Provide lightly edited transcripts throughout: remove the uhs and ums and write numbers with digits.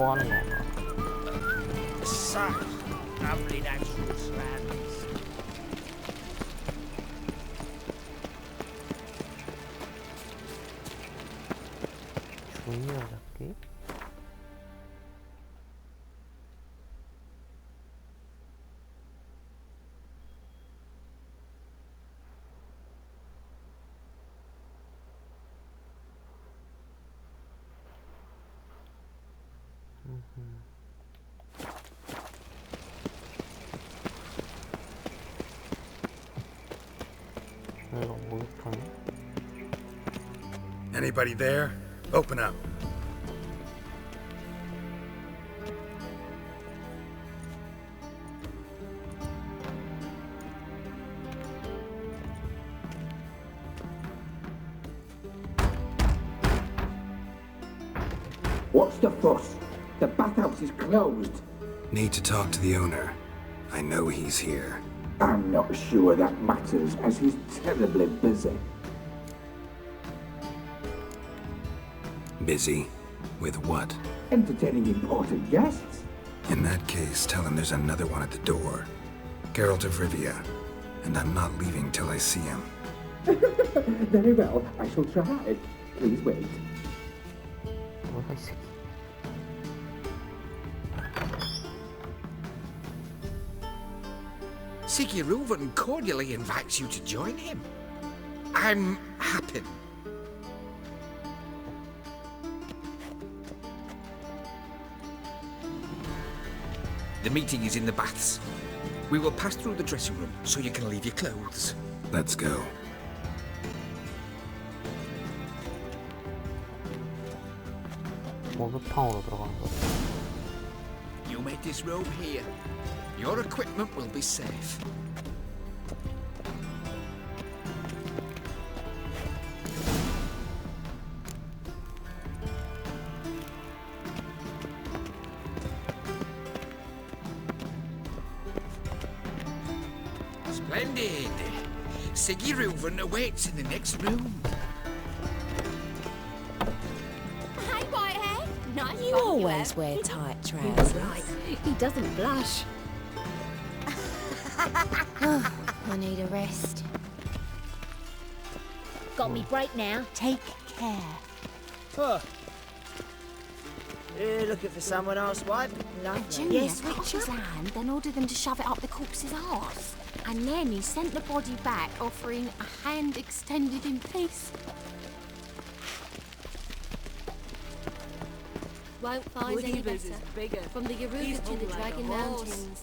먹고 가는 건가? Such lovely natural surroundings. 주니어 잡기? 이거 목욕탕이야? Anybody there? Open up. What's the fuss? The bathhouse is closed. Need to talk to the owner. I know he's here. I'm not sure that matters, as he's terribly busy. Busy? With what? Entertaining important guests. In that case, tell him there's another one at the door. Geralt of Rivia. And I'm not leaving till I see him. Very well, I shall try. Please wait. 뭐야 이 새끼. Sigurd cordially invites you to join him. I'm happy. The meeting is in the baths. We will pass through the dressing room so you can leave your clothes. Let's go. 목욕탕으로 들어가는 거지. You made this robe here. Your equipment will be safe. Splendid. Sigurd awaits in the next room. Hey, Whitehead. Nice. You always wear tight trousers. Right. He doesn't blush. I need a rest. Got me break now. Take care. Oh. You looking for someone else, White? No. Junior switched his hand, then ordered them to shove it up the corpse's arse. And then he sent the body back, offering a hand extended in peace. Won't find any better. From the Yaruga to the Dragon Mountains.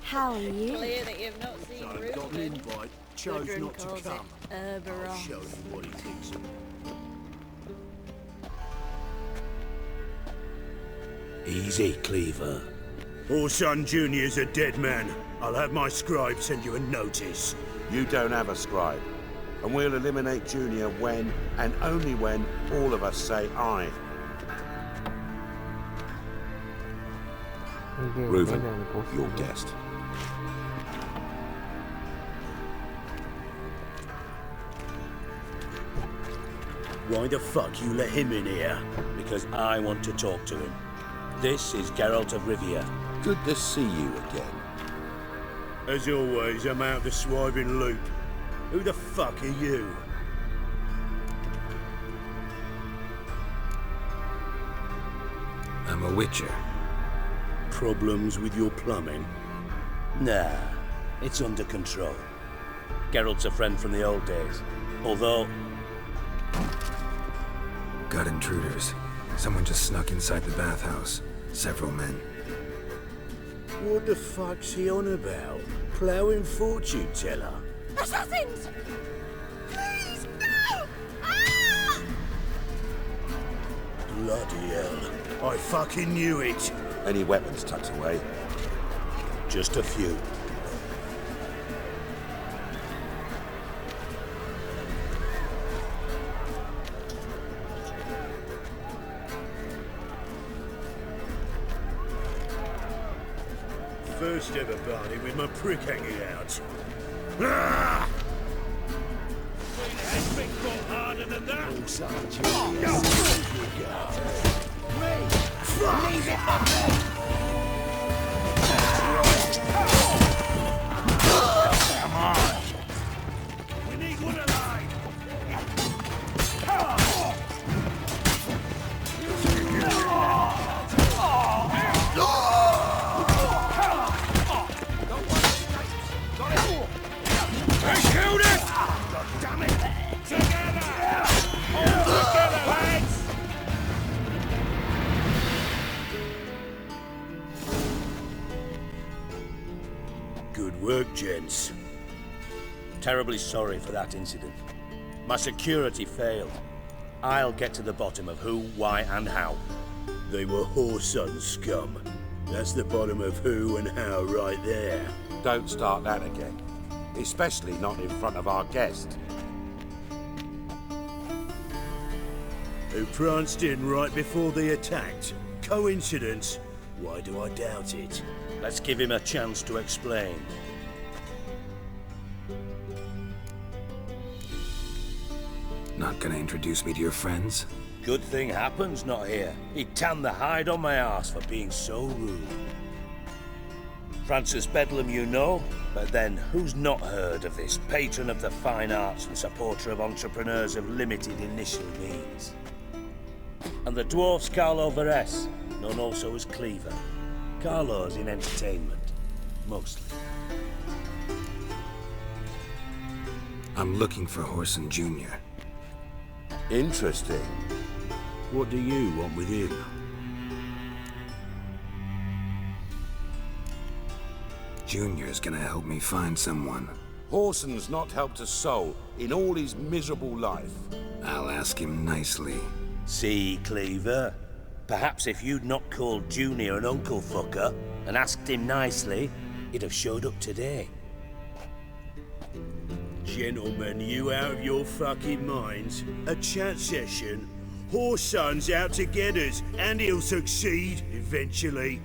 How are you? Clear that you've not seen Got an invite, chose not to come. Herberon. Show him what he thinks of me. Easy, Cleaver. Orson Jr.'s a dead man. I'll have my scribe send you a notice. You don't have a scribe. And we'll eliminate Junior when, and only when, all of us say aye. Reuven, your guest. Why the fuck you let him in here? Because I want to talk to him. This is Geralt of Rivia. Good to see you again. As always, I'm out the swiving loop. Who the fuck are you? I'm a witcher. Problems with your plumbing? Nah, it's under control. Geralt's a friend from the old days. Although... Got intruders. Someone just snuck inside the bathhouse. Several men. What the fuck's he on about? Ploughing fortune teller? Assassins! Please, no! Ah! Bloody hell. I fucking knew it. Any weapons tucked away? Just a few. First ever party with my prick hanging out. Ah! Has been caught harder than that. Good work, gents. Terribly sorry for that incident. My security failed. I'll get to the bottom of who, why, and how. They were whoreson scum. That's the bottom of who and how right there. Don't start that again. Especially not in front of our guest. Who pranced in right before they attacked. Coincidence? Why do I doubt it? Let's give him a chance to explain. Not gonna introduce me to your friends? Good thing Happen's not here. He tanned the hide on my ass for being so rude. Francis Bedlam you know, but then who's not heard of this patron of the fine arts and supporter of entrepreneurs of limited initial means? And the dwarf's Carlo Veres, known also as Cleaver. Carlo's in entertainment, mostly. I'm looking for Horson Jr. Interesting. What do you want with him? Junior's gonna help me find someone. Horson's not helped a soul in all his miserable life. I'll ask him nicely. See, Cleaver? Perhaps if you'd not called Junior an uncle fucker and asked him nicely, he'd have showed up today. Gentlemen, you out of your fucking minds? A chat session? Horson's out to get us, and he'll succeed eventually.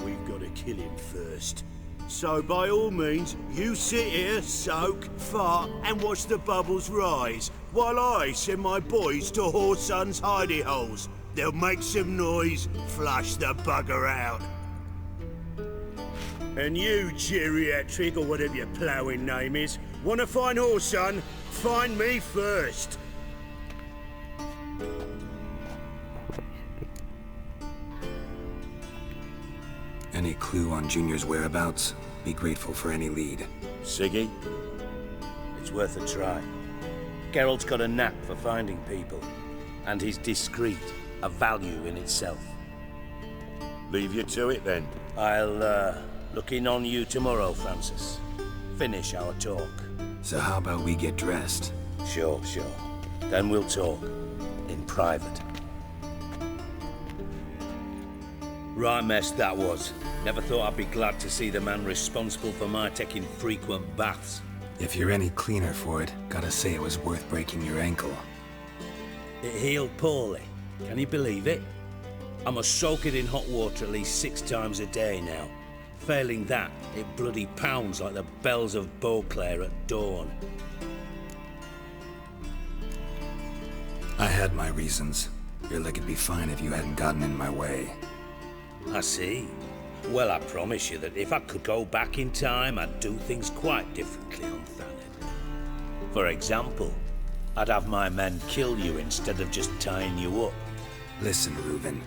We've got to kill him first. So by all means, you sit here, soak, fart, and watch the bubbles rise, while I send my boys to Horson's hidey holes. They'll make some noise, flush the bugger out. And you, geriatric, or whatever your ploughing name is, want to find Horson? Find me first. Any clue on Junior's whereabouts? Be grateful for any lead. Siggy? It's worth a try. Geralt's got a knack for finding people, and he's discreet, a value in itself. Leave you to it then. I'll, look in on you tomorrow, Francis. Finish our talk. So how about we get dressed? Sure. Then we'll talk. In private. Right mess that was. Never thought I'd be glad to see the man responsible for my taking frequent baths. If you're any cleaner for it, gotta say it was worth breaking your ankle. It healed poorly. Can you believe it? I must soak it in hot water at least 6 times a day now. Failing that, it bloody pounds like the bells of Beauclair at dawn. I had my reasons. Your leg would be fine if you hadn't gotten in my way. I see. Well, I promise you that if I could go back in time, I'd do things quite differently on Thanet. For example, I'd have my men kill you instead of just tying you up. Listen, Reuven.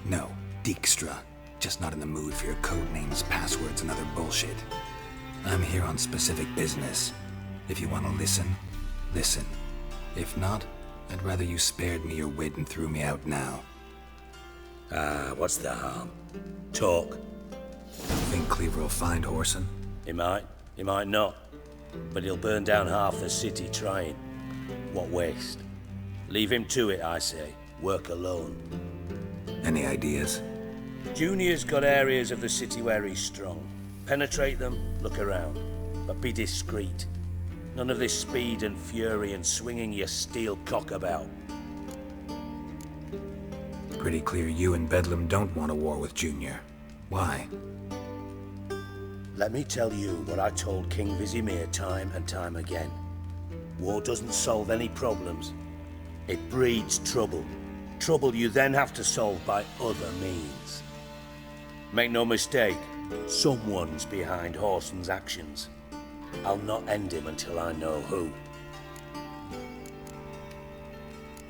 No, Dijkstra. Just not in the mood for your code names, passwords, and other bullshit. I'm here on specific business. If you want to listen, listen. If not, I'd rather you spared me your wit and threw me out now. What's the harm? Talk. Think Cleaver will find Horson? He might not. But he'll burn down half the city trying. What waste. Leave him to it, I say. Work alone. Any ideas? Junior's got areas of the city where he's strong. Penetrate them, look around. But be discreet. None of this speed and fury and swinging your steel cock about. Pretty clear you and Bedlam don't want a war with Junior. Why? Let me tell you what I told King Vizimir time and time again. War doesn't solve any problems. It breeds trouble. Trouble you then have to solve by other means. Make no mistake, someone's behind Horson's actions. I'll not end him until I know who.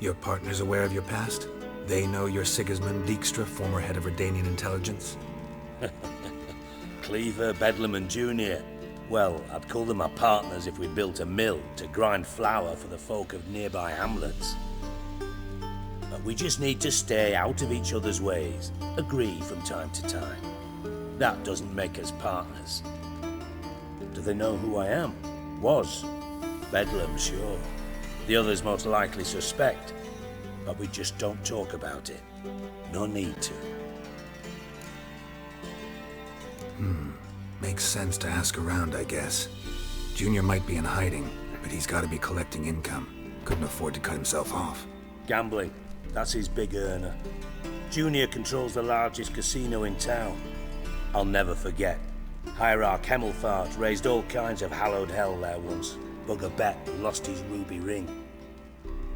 Your partner's aware of your past? They know you're Sigismund Dijkstra, former head of Redanian intelligence? Cleaver, Bedlam and Junior. Well, I'd call them my partners if we built a mill to grind flour for the folk of nearby hamlets. But we just need to stay out of each other's ways, agree from time to time. That doesn't make us partners. Do they know who I am? Was. Bedlam, sure. The others most likely suspect, but we just don't talk about it. No need to. Makes sense to ask around, I guess. Junior might be in hiding, but he's got to be collecting income. Couldn't afford to cut himself off. Gambling. That's his big earner. Junior controls the largest casino in town. I'll never forget. Hierarch Hemmelfart raised all kinds of hallowed hell there once. Bugger bet lost his ruby ring.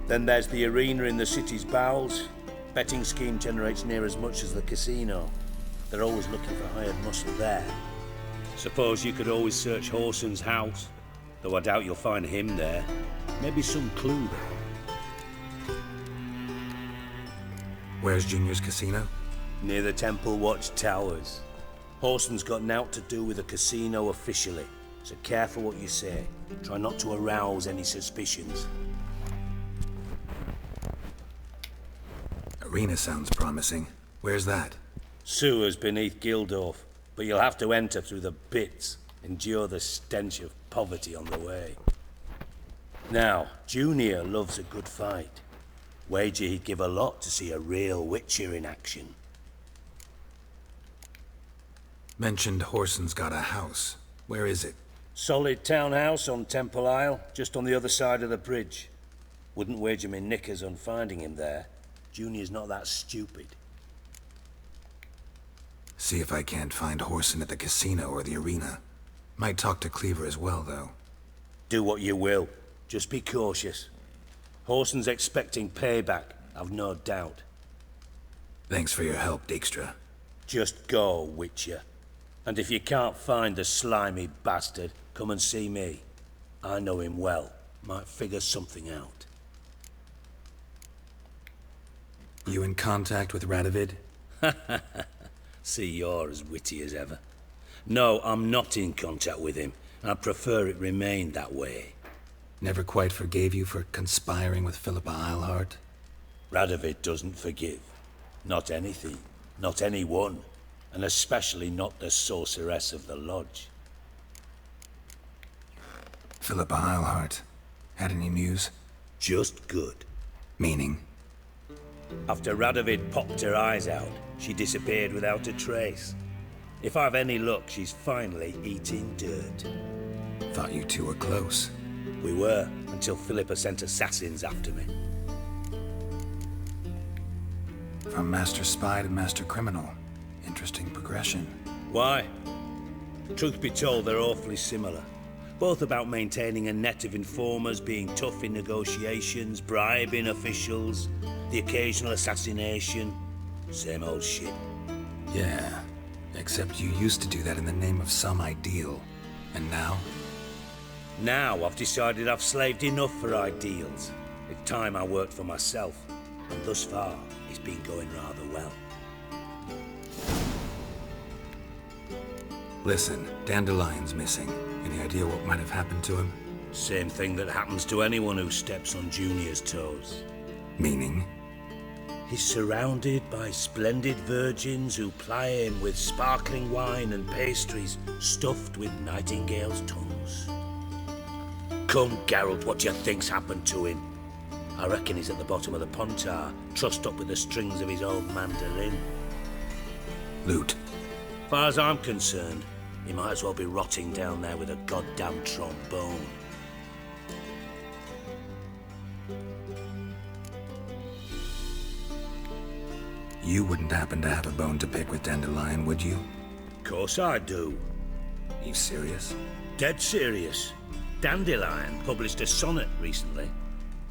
Then there's the arena in the city's bowels. Betting scheme generates near as much as the casino. They're always looking for hired muscle there. Suppose you could always search Horson's house, though I doubt you'll find him there. Maybe some clue there. Where's Junior's casino? Near the Temple Watch Towers. Horson's got nought to do with the casino officially, so careful what you say. Try not to arouse any suspicions. Arena sounds promising. Where's that? Sewers beneath Gildorf, but you'll have to enter through the pits, endure the stench of poverty on the way. Now, Junior loves a good fight. Wager he'd give a lot to see a real Witcher in action. Mentioned Horson's got a house. Where is it? Solid townhouse on Temple Isle, just on the other side of the bridge. Wouldn't wager me knickers on finding him there. Junior's not that stupid. See if I can't find Horson at the casino or the arena. Might talk to Cleaver as well, though. Do what you will. Just be cautious. Horson's expecting payback, I've no doubt. Thanks for your help, Dijkstra. Just go, Witcher. And if you can't find the slimy bastard, come and see me. I know him well. Might figure something out. You in contact with Radovid? See, you're as witty as ever. No, I'm not in contact with him. I prefer it remained that way. Never quite forgave you for conspiring with Philippa Eilhart? Radovid doesn't forgive. Not anything. Not anyone. And especially not the sorceress of the lodge. Philippa Eilhart. Had any news? Just good. Meaning? After Radovid popped her eyes out, she disappeared without a trace. If I've any luck, she's finally eating dirt. Thought you two were close. We were, until Philippa sent assassins after me. From Master Spy to Master Criminal. Interesting progression. Why? Truth be told, they're awfully similar. Both about maintaining a net of informers, being tough in negotiations, bribing officials, the occasional assassination. Same old shit. Yeah, except you used to do that in the name of some ideal. And now? Now I've decided I've slaved enough for ideals. It's time I worked for myself. And thus far, it's been going rather well. Listen, Dandelion's missing. Any idea what might have happened to him? Same thing that happens to anyone who steps on Junior's toes. Meaning? He's surrounded by splendid virgins who ply him with sparkling wine and pastries stuffed with nightingales' tongues. Come, Geralt, what do you think's happened to him? I reckon he's at the bottom of the Pontar, trussed up with the strings of his own mandolin. Loot. Far as I'm concerned, he might as well be rotting down there with a goddamn trombone. You wouldn't happen to have a bone to pick with Dandelion, would you? Course I do. You serious? Dead serious. Dandelion published a sonnet recently.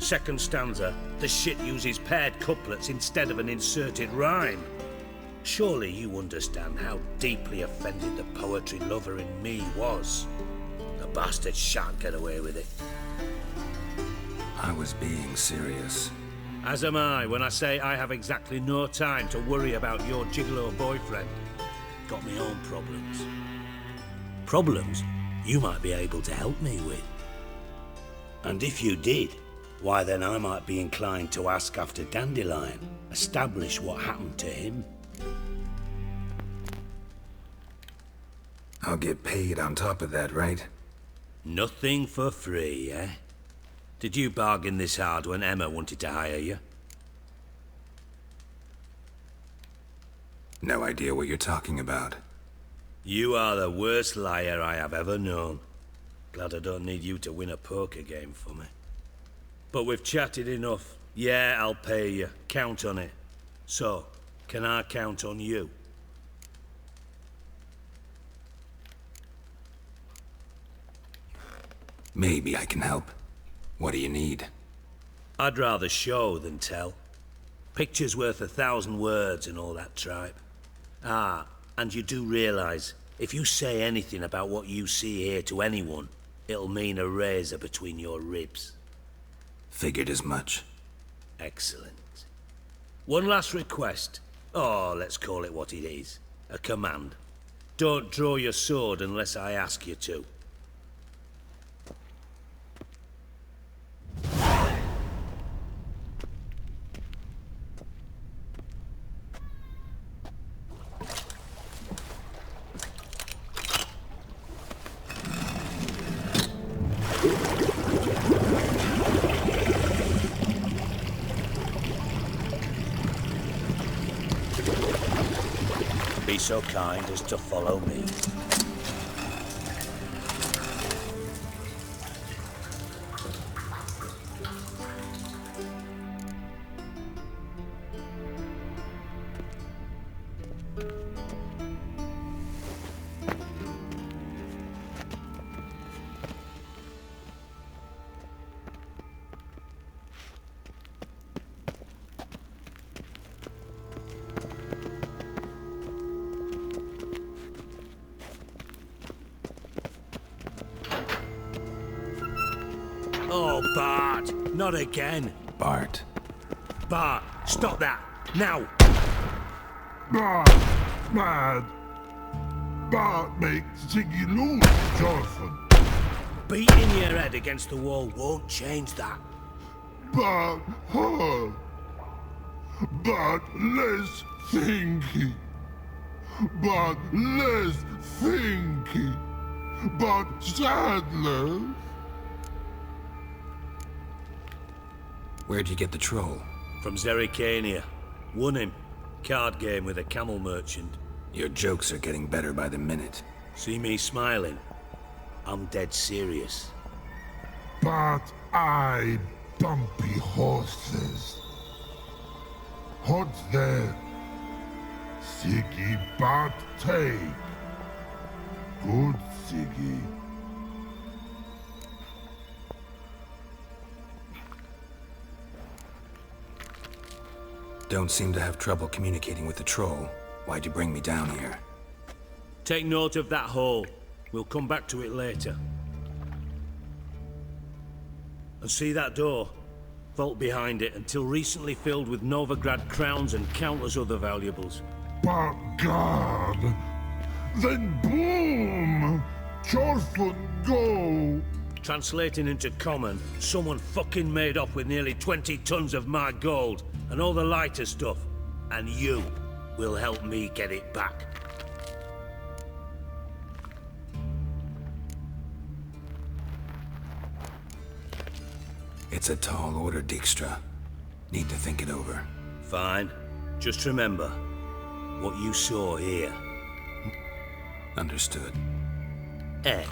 Second stanza, the shit uses paired couplets instead of an inserted rhyme. Surely you understand how deeply offended the poetry lover in me was. The bastard shan't get away with it. I was being serious. As am I when I say I have exactly no time to worry about your gigolo boyfriend. Got me own problems. Problems you might be able to help me with. And if you did, why then I might be inclined to ask after Dandelion, establish what happened to him. I'll get paid on top of that, right? Nothing for free, eh? Did you bargain this hard when Emma wanted to hire you? No idea what you're talking about. You are the worst liar I have ever known. Glad I don't need you to win a poker game for me. But we've chatted enough. Yeah, I'll pay you. Count on it. So, can I count on you? Maybe I can help. What do you need? I'd rather show than tell. Picture's worth 1,000 words and all that tripe. Ah, and you do realise, if you say anything about what you see here to anyone, it'll mean a razor between your ribs. Figured as much. Excellent. One last request. Oh, let's call it what it is. A command. Don't draw your sword unless I ask you to. Be so kind as to follow me. Oh, Bart! Not again! Bart. Bart, stop that! Now! Bart, mad. Bart makes Ziggy lose, Jonathan. Beating your head against the wall won't change that. Bart, her. Bart, less thinky. Bart, less thinky. Bart, Sadler. Where'd you get the troll? From Zerrikania. Won him. Card game with a camel merchant. Your jokes are getting better by the minute. See me smiling? I'm dead serious. But I bumpy horses. Hot there. Siggy Bart take. Good Siggy. Don't seem to have trouble communicating with the troll. Why'd you bring me down here? Take note of that hole. We'll come back to it later. And see that door? Vault behind it, until recently filled with Novigrad crowns and countless other valuables. But God! Then boom! Chorfoot go! Translating into common, someone fucking made off with nearly 20 tons of my gold and all the lighter stuff. And you will help me get it back. It's a tall order, Dijkstra. Need to think it over. Fine. Just remember what you saw here. Understood. Eh.